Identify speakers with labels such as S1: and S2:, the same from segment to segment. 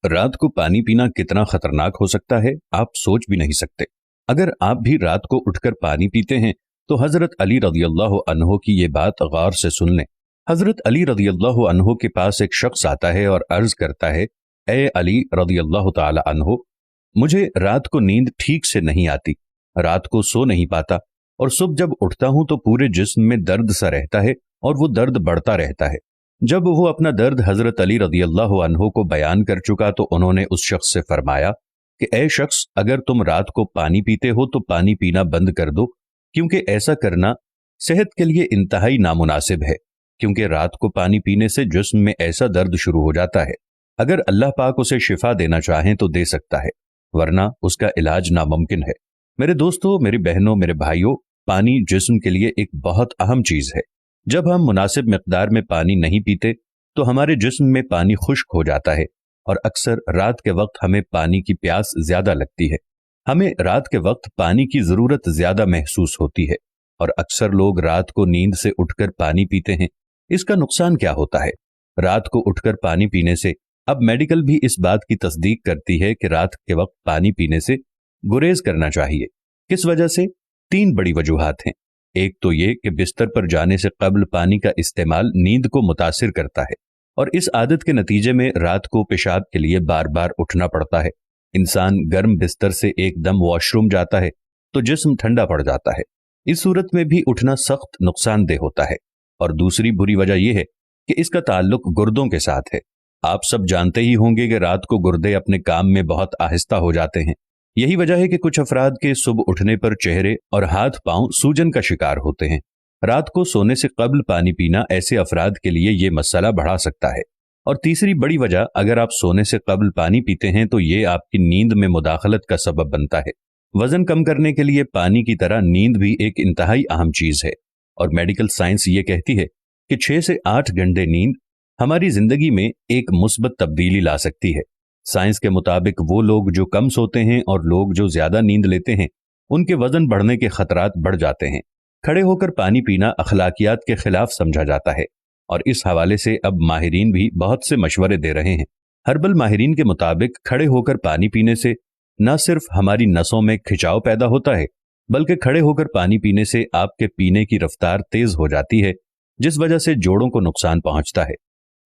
S1: रात को पानी पीना कितना खतरनाक हो सकता है, आप सोच भी नहीं सकते। अगर आप भी रात को उठकर पानी पीते हैं तो हजरत अली रदियल्लाहु अन्हो की ये बात गौर से सुन लें। हजरत अली रदियल्लाहु अन्हो के पास एक शख्स आता है और अर्ज करता है, ए अली रदियल्लाहु ताला अन्हो, मुझे रात को नींद ठीक से नहीं आती, रात को सो नहीं पाता और सुबह जब उठता हूं तो पूरे जिस्म में दर्द सा रहता है और वो दर्द बढ़ता रहता है। जब वो अपना दर्द हजरत अली रदियल्लाहु अन्हो को बयान कर चुका तो उन्होंने उस शख्स से फरमाया कि ए शख्स, अगर तुम रात को पानी पीते हो तो पानी पीना बंद कर दो, क्योंकि ऐसा करना सेहत के लिए इंतहाई नामुनासिब है, क्योंकि रात को पानी पीने से जिस्म में ऐसा दर्द शुरू हो जाता है। अगर अल्लाह पाक उसे शिफा देना चाहें तो दे सकता है, वरना उसका इलाज नामुमकिन है। मेरे दोस्तों, मेरी बहनों, मेरे भाइयों, पानी जिस्म के लिए एक बहुत अहम चीज है। जब हम मुनासिब मिकदार में पानी नहीं पीते तो हमारे जिस्म में पानी खुश्क हो जाता है और अक्सर रात के वक्त हमें पानी की प्यास ज्यादा लगती है। हमें रात के वक्त पानी की जरूरत ज्यादा महसूस होती है और अक्सर लोग रात को नींद से उठकर पानी पीते हैं। इसका नुकसान क्या होता है? रात को उठकर पानी पीने से अब मेडिकल भी इस बात की तस्दीक करती है कि रात के वक्त पानी पीने से गुरेज करना चाहिए। किस वजह से? 3 बड़ी वजूहात हैं। एक तो ये कि बिस्तर पर जाने से कब्ल पानी का इस्तेमाल नींद को मुतासिर करता है और इस आदत के नतीजे में रात को पेशाब के लिए बार बार उठना पड़ता है। इंसान गर्म बिस्तर से एकदम वॉशरूम जाता है तो जिस्म ठंडा पड़ जाता है। इस सूरत में भी उठना सख्त नुकसानदेह होता है। और दूसरी बुरी वजह यह है कि इसका ताल्लुक गुर्दों के साथ है। आप सब जानते ही होंगे कि रात को गुर्दे अपने काम में बहुत आहिस्ता हो जाते हैं। यही वजह है कि कुछ अफराद के सुबह उठने पर चेहरे और हाथ पांव सूजन का शिकार होते हैं। रात को सोने से कब्ल पानी पीना ऐसे अफराद के लिए ये मसला बढ़ा सकता है। और तीसरी बड़ी वजह, अगर आप सोने से कब्ल पानी पीते हैं तो ये आपकी नींद में मुदाखलत का सबब बनता है। वजन कम करने के लिए पानी की तरह नींद भी एक इंतहाई अहम चीज है और मेडिकल साइंस ये कहती है कि 6 से 8 घंटे नींद हमारी जिंदगी में एक मुस्बत तब्दीली ला सकती है। साइंस के मुताबिक वो लोग जो कम सोते हैं और लोग जो ज्यादा नींद लेते हैं, उनके वजन बढ़ने के खतरात बढ़ जाते हैं। खड़े होकर पानी पीना अखलाकियात के खिलाफ समझा जाता है और इस हवाले से अब माहिरीन भी बहुत से मशवरे दे रहे हैं। हर्बल माहिरीन के मुताबिक खड़े होकर पानी पीने से न सिर्फ हमारी नसों में खिंचाव पैदा होता है, बल्कि खड़े होकर पानी पीने से आपके पीने की रफ्तार तेज हो जाती है, जिस वजह से जोड़ों को नुकसान पहुंचता है।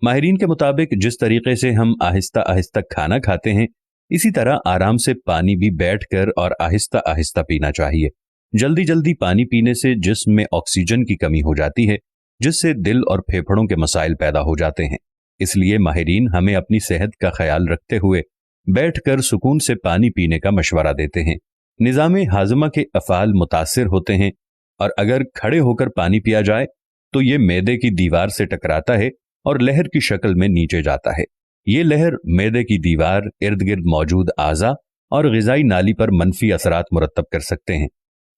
S1: माहिरीन के मुताबिक जिस तरीके से हम आहिस्ता आहिस्ता खाना खाते हैं, इसी तरह आराम से पानी भी बैठकर और आहिस्ता आहिस्ता पीना चाहिए। जल्दी जल्दी पानी पीने से जिस्म में ऑक्सीजन की कमी हो जाती है, जिससे दिल और फेफड़ों के मसाइल पैदा हो जाते हैं। इसलिए माहिरीन हमें अपनी सेहत का ख्याल रखते हुए बैठकर सुकून से पानी पीने का मशवरा देते हैं। निज़ाम हाजमा के अफ़ाल मुतासिर होते हैं और अगर खड़े होकर पानी पिया जाए तो ये मैदे की दीवार से टकराता है और लहर की शक्ल में नीचे जाता है। ये लहर मैदे की दीवार, इर्द गिर्द मौजूद आज़ा और ग़िज़ाई नाली पर मनफी असरात मुरत्तब कर सकते हैं।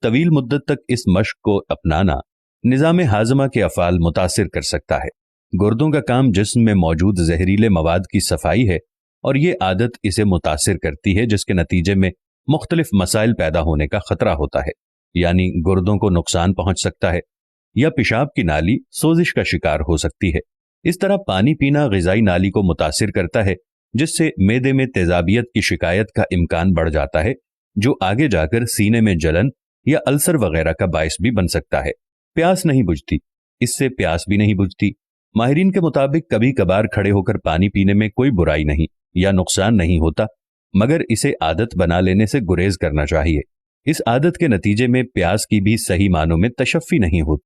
S1: तवील मुद्दत तक इस मश्क को अपनाना निज़ाम हाजमा के अफ़ाल मुतासिर कर सकता है। गुर्दों का काम जिस्म में मौजूद जहरीले मवाद की सफाई है और ये आदत इसे मुतासिर करती है, जिसके नतीजे में मुख्तलिफ मसाइल पैदा होने का खतरा होता है। यानी गुर्दों को नुकसान पहुंच सकता है या पेशाब की नाली सोजिश का शिकार हो सकती है। इस तरह पानी पीना ग़िज़ाई नाली को मुतासिर करता है, जिससे मैदे में तेजाबियत की शिकायत का इम्कान बढ़ जाता है, जो आगे जाकर सीने में जलन या अल्सर वगैरह का बायस भी बन सकता है। प्यास नहीं बुझती, इससे प्यास भी नहीं बुझती। माहिरीन के मुताबिक कभी कभार खड़े होकर पानी पीने में कोई बुराई नहीं या नुकसान नहीं होता, मगर इसे आदत बना लेने से गुरेज करना चाहिए। इस आदत के नतीजे में प्यास की भी सही मानों में तशफ़ी नहीं होती।